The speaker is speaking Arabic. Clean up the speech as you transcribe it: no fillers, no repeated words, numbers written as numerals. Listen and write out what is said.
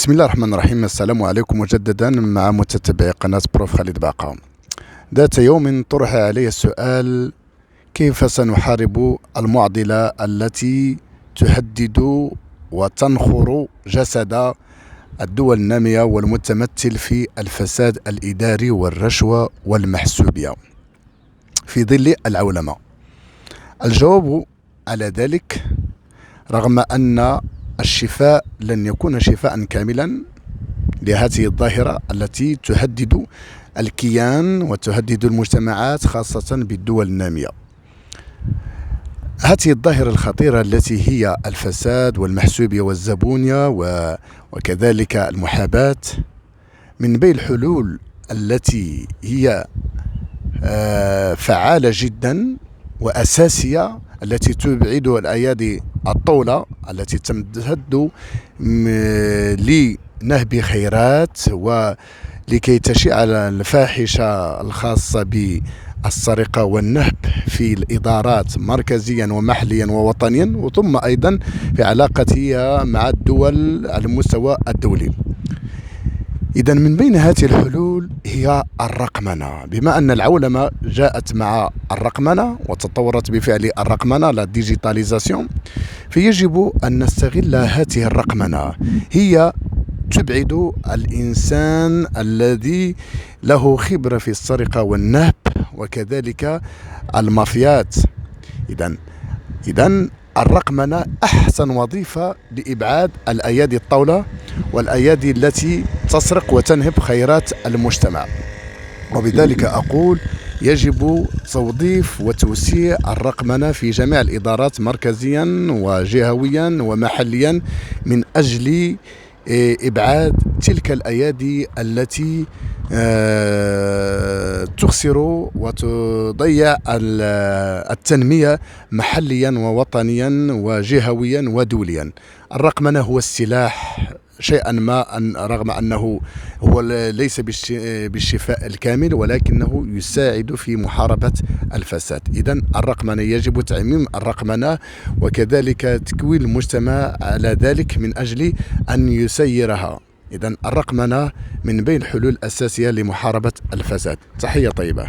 بسم الله الرحمن الرحيم. السلام عليكم مجددا مع متتبعي قناة بروف خالد باقة. ذات يوم طرح علي السؤال: كيف سنحارب المعضلة التي تهدد وتنخر جسد الدول النامية والمتمثل في الفساد الإداري والرشوة والمحسوبية في ظل العولمة؟ الجواب على ذلك، رغم أن الشفاء لن يكون شفاء كاملا لهذه الظاهرة التي تهدد الكيان وتهدد المجتمعات خاصة بالدول النامية. هذه الظاهرة الخطيرة التي هي الفساد والمحسوبية والزبونية وكذلك المحاباة، من بين الحلول التي هي فعالة جدا وأساسية التي تبعد الأيادي الطولة التي تمتد لنهب خيرات ولكي تشيع الفاحشة الخاصة بالسرقة والنهب في الإدارات مركزيا ومحليا ووطنيا، وثم أيضا في علاقتها مع الدول على المستوى الدولي. إذن من بين هذه الحلول هي الرقمنة. بما أن العولمة جاءت مع الرقمنة وتطورت بفعل الرقمنة لا ديجيتاليزاسيون، فيجب أن نستغل هذه الرقمنة. هي تبعد الإنسان الذي له خبرة في السرقة والنهب وكذلك المافيات. إذن الرقمنة أحسن وظيفة لإبعاد الأيادي الطاولة والأيادي التي تسرق وتنهب خيرات المجتمع. وبذلك أقول: يجب توظيف وتوسيع الرقمنة في جميع الإدارات مركزيا وجهويا ومحليا من أجل إبعاد تلك الأيادي التي تخسر وتضيع التنمية محليا ووطنيا وجهويا ودوليا. الرقمنة هو السلاح شيئا ما، رغم أنه هو ليس بالشفاء الكامل، ولكنه يساعد في محاربة الفساد. إذن الرقمنة يجب تعميم الرقمنة وكذلك تكوين المجتمع على ذلك من أجل أن يسيرها. إذن الرقمنة من بين الحلول الأساسية لمحاربة الفساد. تحية طيبة.